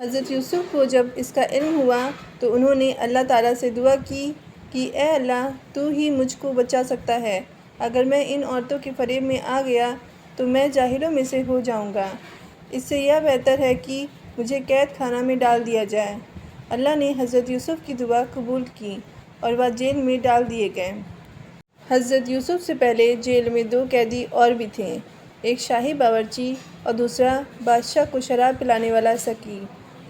حضرت یوسف کو جب اس کا علم ہوا تو انہوں نے اللہ تعالیٰ سے دعا کی کہ اے اللہ، تو ہی مجھ کو بچا سکتا ہے۔ اگر میں ان عورتوں کے فریب میں آ گیا تو میں جاہلوں میں سے ہو جاؤں گا۔ اس سے یہ بہتر ہے کہ مجھے قید خانہ میں ڈال دیا جائے۔ اللہ نے حضرت یوسف کی دعا قبول کی اور وہ جیل میں ڈال دیے گئے۔ حضرت یوسف سے پہلے جیل میں 2 قیدی اور بھی تھے، ایک شاہی باورچی اور دوسرا بادشاہ کو شراب پلانے والا سقی۔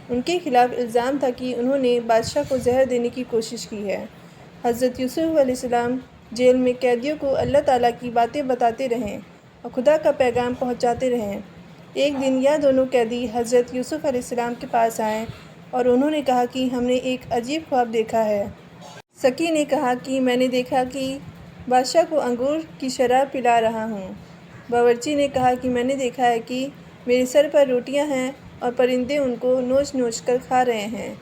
ان کے خلاف الزام تھا کہ انہوں نے بادشاہ کو زہر دینے کی کوشش کی ہے۔ حضرت یوسف علیہ السلام جیل میں قیدیوں کو اللہ تعالیٰ کی باتیں بتاتے رہیں اور خدا کا پیغام پہنچاتے رہیں۔ ایک دن یہ دونوں قیدی حضرت یوسف علیہ السلام کے پاس آئے اور انہوں نے کہا کہ ہم نے ایک عجیب خواب دیکھا ہے۔ سقی نے کہا کہ میں نے دیکھا کہ بادشاہ کو انگور کی شراب پلا رہا ہوں۔ باورچی نے کہا کہ میں نے دیکھا ہے کہ میرے سر پر روٹیاں ہیں اور پرندے ان کو نوچ نوچ کر کھا رہے ہیں۔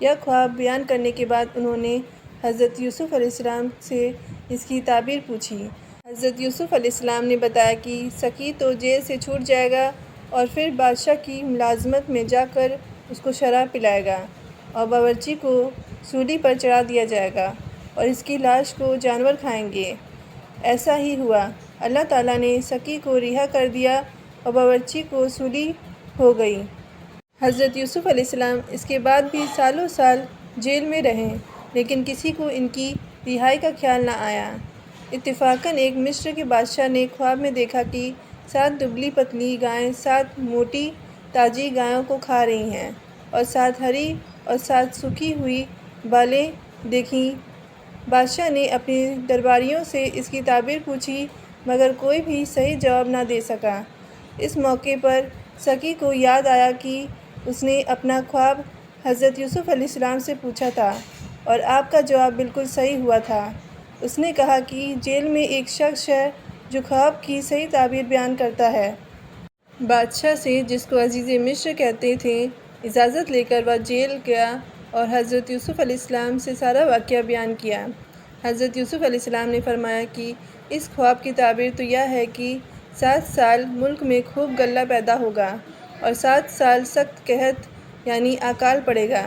یہ خواب بیان کرنے کے بعد انہوں نے حضرت یوسف علیہ السلام سے اس کی تعبیر پوچھی۔ حضرت یوسف علیہ السلام نے بتایا کہ سقی تو جیل سے چھوٹ جائے گا اور پھر بادشاہ کی ملازمت میں جا کر اس کو شراب پلائے گا، اور باورچی کو سولی پر چڑھا دیا جائے گا اور اس کی لاش کو جانور کھائیں گے۔ ایسا ہی ہوا۔ اللہ تعالیٰ نے سقی کو رہا کر دیا اور باورچی کو سولی ہو گئی۔ حضرت یوسف علیہ السلام اس کے بعد بھی سالوں سال جیل میں رہے، لیکن کسی کو ان کی رہائی کا خیال نہ آیا۔ اتفاقاً ایک مصر کے بادشاہ نے خواب میں دیکھا کہ 7 دبلی پتلی گائیں 7 موٹی تاجی گایوں کو کھا رہی ہیں، اور 7 ہری اور 7 سوکھی ہوئی بالیں دیکھیں۔ بادشاہ نے اپنے درباریوں سے اس کی تعبیر پوچھی، مگر کوئی بھی صحیح جواب نہ دے سکا۔ اس موقع پر سقی کو یاد آیا کہ اس نے اپنا خواب حضرت یوسف علیہ السلام سے پوچھا تھا اور آپ کا جواب بالکل صحیح ہوا تھا۔ اس نے کہا کہ جیل میں ایک شخص ہے جو خواب کی صحیح تعبیر بیان کرتا ہے۔ بادشاہ سے، جس کو عزیز مصر کہتے تھے، اجازت لے کر وہ جیل گیا اور حضرت یوسف علیہ السلام سے سارا واقعہ بیان کیا۔ حضرت یوسف علیہ السلام نے فرمایا کہ اس خواب کی تعبیر تو یہ ہے کہ 7 سال ملک میں خوب غلہ پیدا ہوگا اور 7 سال سخت قحط یعنی اکال پڑے گا،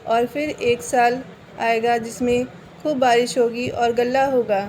اور پھر 1 سال آئے گا جس میں خوب بارش ہوگی اور غلہ ہوگا۔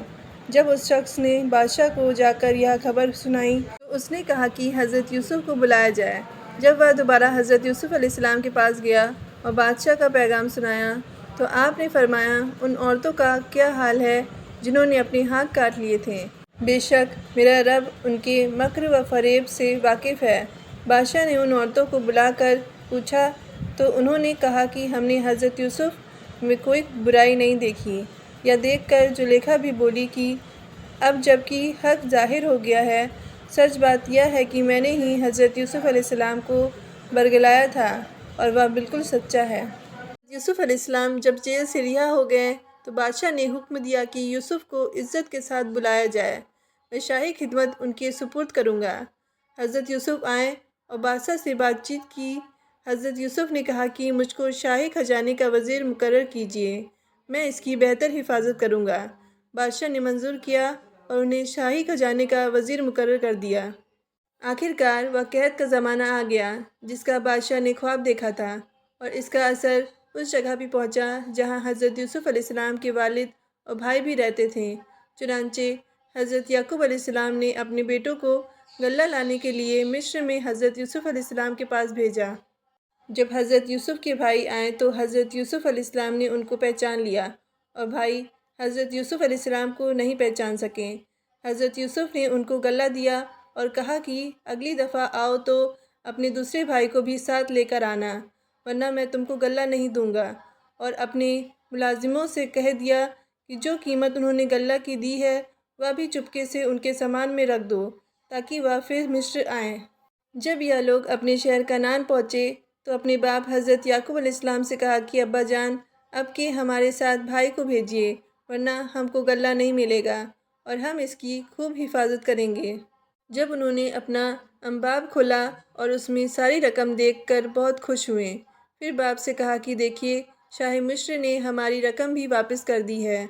جب اس شخص نے بادشاہ کو جا کر یہ خبر سنائی تو اس نے کہا کہ حضرت یوسف کو بلایا جائے۔ جب وہ دوبارہ حضرت یوسف علیہ السلام کے پاس گیا اور بادشاہ کا پیغام سنایا تو آپ نے فرمایا، ان عورتوں کا کیا حال ہے جنہوں نے اپنے ہاتھ کاٹ لیے تھے؟ بے شک میرا رب ان کے مکر و فریب سے واقف ہے۔ بادشاہ نے ان عورتوں کو بلا کر پوچھا تو انہوں نے کہا کہ ہم نے حضرت یوسف میں کوئی برائی نہیں دیکھی۔ یہ دیکھ کر زلیخا بھی بولی کہ اب جب کہ حق ظاہر ہو گیا ہے، سچ بات یہ ہے کہ میں نے ہی حضرت یوسف علیہ السلام کو برگلایا تھا اور وہ بالکل سچا ہے۔ یوسف علیہ السلام جب جیل سے رہا ہو گئے تو بادشاہ نے حکم دیا کہ یوسف کو عزت کے ساتھ بلایا جائے، میں شاہی خدمت ان کے سپرد کروں گا۔ حضرت یوسف آئے اور بادشاہ سے بات چیت کی۔ حضرت یوسف نے کہا کہ مجھ کو شاہی خزانے کا وزیر مقرر کیجیے، میں اس کی بہتر حفاظت کروں گا۔ بادشاہ نے منظور کیا اور انہیں شاہی خزانے کا وزیر مقرر کر دیا۔ آخر کار وہ قحط کا زمانہ آ گیا جس کا بادشاہ نے خواب دیکھا تھا، اور اس کا اثر اس جگہ بھی پہنچا جہاں حضرت یوسف علیہ السلام کے والد اور بھائی بھی رہتے تھے۔ چنانچہ حضرت یعقوب علیہ السلام نے اپنے بیٹوں کو غلہ لانے کے لیے مصر میں حضرت یوسف علیہ السلام کے پاس بھیجا۔ جب حضرت یوسف کے بھائی آئے تو حضرت یوسف علیہ السلام نے ان کو پہچان لیا، اور بھائی حضرت یوسف علیہ السلام کو نہیں پہچان سکے۔ حضرت یوسف نے ان کو غلہ دیا اور کہا کہ اگلی دفعہ آؤ تو اپنے دوسرے بھائی کو بھی ساتھ لے کر آنا، ورنہ میں تم کو غلہ نہیں دوں گا، اور اپنے ملازموں سے کہہ دیا کہ جو قیمت انہوں نے غلہ کی دی ہے وہ بھی چپکے سے ان کے سامان میں رکھ دو تاکہ وہ پھر مصر آئیں۔ جب یہ لوگ اپنے شہر کنعان پہنچے تو اپنے باپ حضرت یعقوب علیہ السلام سے کہا کہ ابا جان، اب کہ ہمارے ساتھ بھائی کو بھیجیے، ورنہ ہم کو غلہ نہیں ملے گا اور ہم اس کی خوب حفاظت کریں گے۔ جب انہوں نے اپنا انباب کھولا اور اس میں ساری رقم دیکھ کر بہت خوش ہوئے، پھر باپ سے کہا کہ دیکھیے، شاہ مصر نے ہماری رقم بھی واپس کر دی ہے،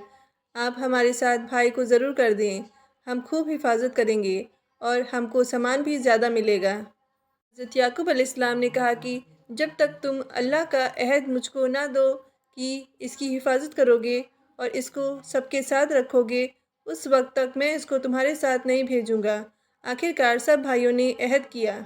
آپ ہمارے ساتھ بھائی کو ضرور کر دیں، ہم خوب حفاظت کریں گے اور ہم کو سامان بھی زیادہ ملے گا۔ حضرت یعقوب علیہ السلام نے کہا کہ جب تک تم اللہ کا عہد مجھ کو نہ دو کہ اس کی حفاظت کرو گے اور اس کو سب کے ساتھ رکھو گے، اس وقت تک میں اس کو تمہارے ساتھ نہیں بھیجوں گا۔ آخر کار سب بھائیوں نے عہد کیا۔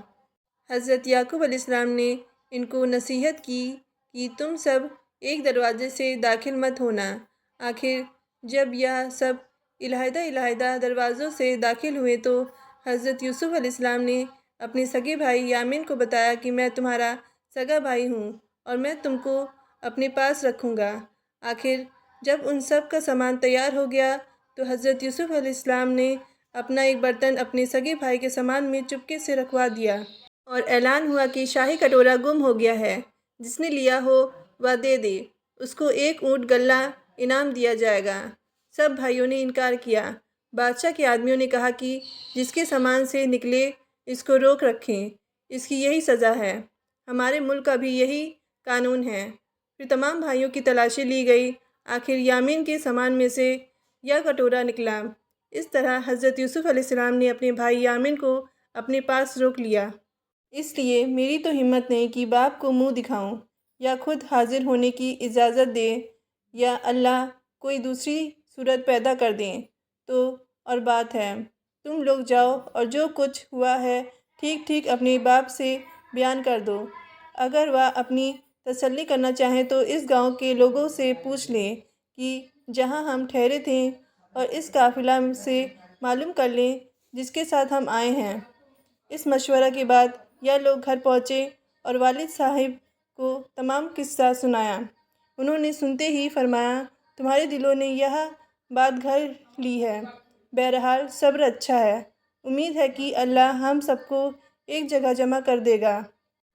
حضرت یعقوب علیہ السلام نے ان کو نصیحت کی کہ تم سب ایک دروازے سے داخل مت ہونا۔ آخر جب یہ سب علیحدہ علیحدہ دروازوں سے داخل ہوئے تو حضرت یوسف علیہ السلام نے اپنے سگے بھائی یامین کو بتایا کہ میں تمہارا سگا بھائی ہوں اور میں تم کو اپنے پاس رکھوں گا۔ آخر جب ان سب کا سامان تیار ہو گیا تو حضرت یوسف علیہ السلام نے اپنا ایک برتن اپنے سگے بھائی کے سامان میں چپکے سے رکھوا دیا اور اعلان ہوا کہ شاہی کٹورا گم ہو گیا ہے، جس نے لیا ہو وہ دے دے، اس کو 1 اونٹ غلہ انعام دیا جائے گا۔ سب بھائیوں نے انکار کیا۔ بادشاہ کے آدمیوں نے کہا کہ جس کے سامان سے نکلے اس کو روک رکھیں، اس کی یہی سزا ہے، ہمارے ملک کا بھی یہی قانون ہے۔ پھر تمام بھائیوں کی تلاشی لی گئی، آخر یامین کے سامان میں سے یہ کٹورا نکلا۔ اس طرح حضرت یوسف علیہ السلام نے اپنے بھائی یامین کو اپنے پاس روک لیا۔ اس لیے میری تو ہمت نہیں کہ باپ کو منہ دکھاؤں یا خود حاضر ہونے کی اجازت دیں یا اللہ کوئی دوسری صورت پیدا کر دیں تو اور بات ہے۔ تم لوگ جاؤ اور جو کچھ ہوا ہے ٹھیک ٹھیک اپنے باپ سے بیان کر دو۔ اگر وہ اپنی تسلی کرنا چاہیں تو اس گاؤں کے لوگوں سے پوچھ لیں کہ جہاں ہم ٹھہرے تھے اور اس قافلہ سے معلوم کر لیں جس کے ساتھ ہم آئے ہیں۔ اس مشورہ کے بعد یہ لوگ گھر پہنچے اور والد صاحب کو تمام قصہ سنایا۔ انہوں نے سنتے ہی فرمایا، تمہارے دلوں نے یہ بات گھر لی ہے، بہرحال صبر اچھا ہے، امید ہے کہ اللہ ہم سب کو ایک جگہ جمع کر دے گا،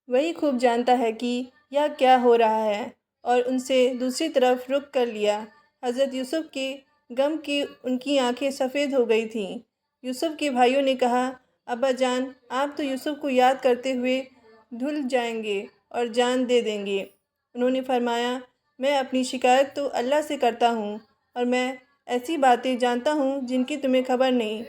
وہی خوب جانتا ہے کہ یہ کیا ہو رہا ہے۔ اور ان سے دوسری طرف رخ کر لیا۔ حضرت یوسف کے غم کی ان کی آنکھیں سفید ہو گئی تھیں۔ یوسف کے بھائیوں نے کہا، ابا جان، آپ تو یوسف کو یاد کرتے ہوئے دھل جائیں گے اور جان دے دیں گے۔ انہوں نے فرمایا، میں اپنی شکایت تو اللہ سے کرتا ہوں اور میں ایسی باتیں جانتا ہوں جن کی تمہیں خبر نہیں۔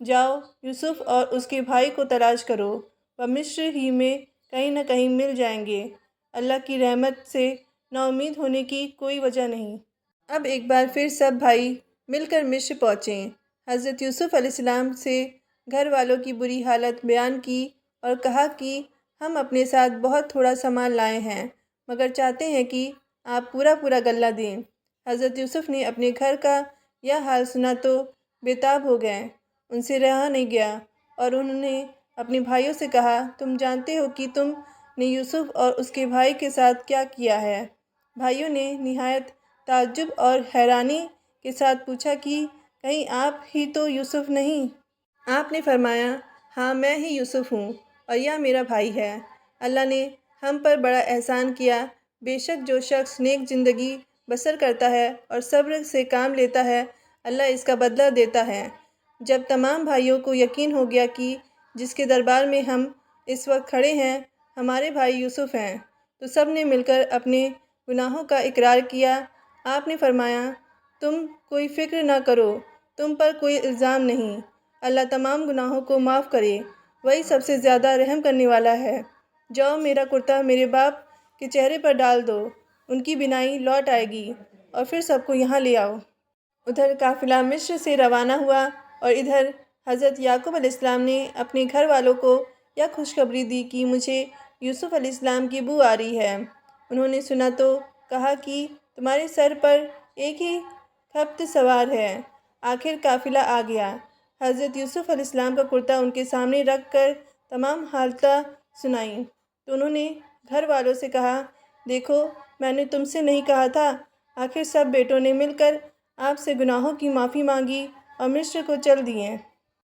جاؤ یوسف اور اس کے بھائی کو تلاش کرو، وہ مصر ہی میں کہیں نہ کہیں مل جائیں گے۔ اللہ کی رحمت سے نا امید ہونے کی کوئی وجہ نہیں۔ اب ایک بار پھر سب بھائی مل کر مصر پہنچے۔ حضرت یوسف علیہ السلام سے گھر والوں کی بری حالت بیان کی اور کہا کہ ہم اپنے ساتھ بہت تھوڑا سامان لائے ہیں، مگر چاہتے ہیں کہ آپ پورا پورا غلہ دیں۔ حضرت یوسف نے اپنے گھر کا یہ حال سنا تو بے تاب ہو گئے، ان سے رہا نہیں گیا اور انہوں نے اپنے بھائیوں سے کہا، تم جانتے ہو کہ تم نے یوسف اور اس کے بھائی کے ساتھ کیا کیا ہے؟ بھائیوں نے نہایت تعجب اور حیرانی کے ساتھ پوچھا کہ کہیں آپ ہی تو یوسف نہیں؟ آپ نے فرمایا، ہاں میں ہی یوسف ہوں اور یہ میرا بھائی ہے۔ اللہ نے ہم پر بڑا احسان کیا، بے شک جو شخص نیک زندگی بسر کرتا ہے اور صبر سے کام لیتا ہے اللہ اس کا بدلہ دیتا ہے۔ جب تمام بھائیوں کو یقین ہو گیا کہ جس کے دربار میں ہم اس وقت کھڑے ہیں ہمارے بھائی یوسف ہیں تو سب نے مل کر اپنے گناہوں کا اقرار کیا۔ آپ نے فرمایا، تم کوئی فکر نہ کرو، تم پر کوئی الزام نہیں، اللہ تمام گناہوں کو معاف کرے، وہی سب سے زیادہ رحم کرنے والا ہے۔ جاؤ میرا کرتا میرے باپ کے چہرے پر ڈال دو، ان کی بینائی لوٹ آئے گی اور پھر سب کو یہاں لے آؤ۔ ادھر قافلہ مصر سے روانہ ہوا اور ادھر حضرت یعقوب علیہ السلام نے اپنے گھر والوں کو یہ خوشخبری دی کہ مجھے یوسف علیہ السلام کی بو آ رہی ہے۔ انہوں نے سنا تو کہا کہ تمہارے سر پر ایک ہی خبط سوار ہے۔ آخر قافلہ آ گیا۔ حضرت یوسف علیہ السلام کا کرتا ان کے سامنے رکھ کر تمام حالتیں سنائیں تو انہوں نے گھر والوں سے کہا، دیکھو میں نے تم سے نہیں کہا تھا؟ آخر سب بیٹوں نے مل کر آپ سے گناہوں کی معافی مانگی اور مصر کو چل دیے۔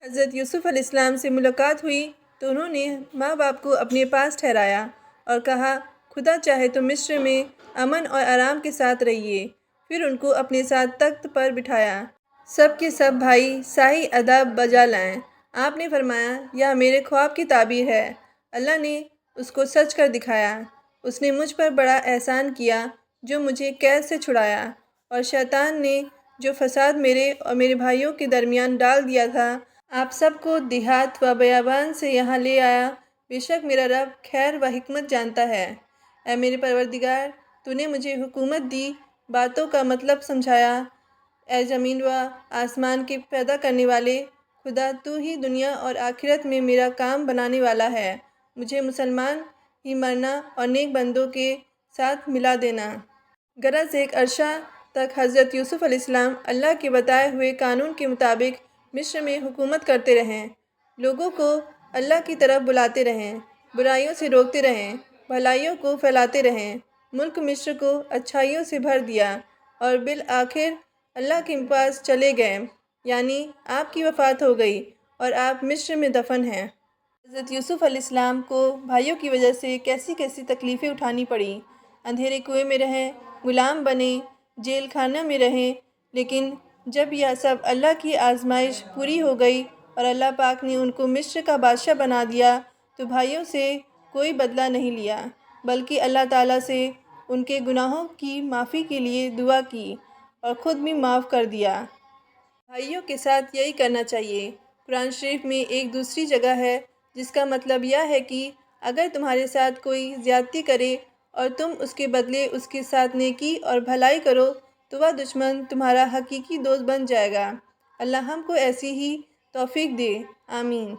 حضرت یوسف علیہ السلام سے ملاقات ہوئی تو انہوں نے ماں باپ کو اپنے پاس ٹھہرایا اور کہا، خدا چاہے تو مصر میں امن اور آرام کے ساتھ رہیے۔ پھر ان کو اپنے ساتھ تخت پر بٹھایا۔ سب کے سب بھائی شاہی ادب بجا لائیں۔ آپ نے فرمایا، یہ میرے خواب کی تعبیر ہے، اللہ نے اس کو سچ کر دکھایا۔ اس نے مجھ پر بڑا احسان کیا جو مجھے قید سے چھڑایا، اور شیطان نے جو فساد میرے اور میرے بھائیوں کے درمیان ڈال دیا تھا، آپ سب کو دیہات و بیابان سے یہاں لے آیا بے شک میرا رب خیر و حکمت جانتا ہے۔ اے میرے پروردگار، تو نے مجھے حکومت دی، باتوں کا مطلب سمجھایا۔ اے زمین و آسمان کے پیدا کرنے والے خدا، تو ہی دنیا اور آخرت میں میرا کام بنانے والا ہے۔ مجھے مسلمان ہی مرنا اور نیک بندوں کے ساتھ ملا دینا۔ غرض ایک عرصہ تک حضرت یوسف علیہ السلام اللہ کے بتائے ہوئے قانون کے مطابق مصر میں حکومت کرتے رہیں، لوگوں کو اللہ کی طرف بلاتے رہیں، برائیوں سے روکتے رہیں، بھلائیوں کو پھیلاتے رہیں۔ ملک مصر کو اچھائیوں سے بھر دیا اور بالآخر اللہ کے پاس چلے گئے، یعنی آپ کی وفات ہو گئی اور آپ مصر میں دفن ہیں۔ حضرت یوسف علیہ السلام کو بھائیوں کی وجہ سے کیسی کیسی تکلیفیں اٹھانی پڑیں، اندھیرے کنویں میں رہیں، غلام بنے، جیل خانہ میں رہیں، لیکن جب یہ سب اللہ کی آزمائش پوری ہو گئی اور اللہ پاک نے ان کو مصر کا بادشاہ بنا دیا، تو بھائیوں سے کوئی بدلہ نہیں لیا، بلکہ اللہ تعالیٰ سے ان کے گناہوں کی معافی کے لیے دعا کی اور خود بھی معاف کر دیا۔ بھائیوں کے ساتھ یہی کرنا چاہیے۔ قرآن شریف میں ایک دوسری جگہ ہے جس کا مطلب یہ ہے کہ اگر تمہارے ساتھ کوئی زیادتی کرے اور تم اس کے بدلے اس کے ساتھ نیکی اور بھلائی کرو تو وہ دشمن تمہارا حقیقی دوست بن جائے گا۔ اللہ ہم کو ایسی ہی توفیق دے، آمین۔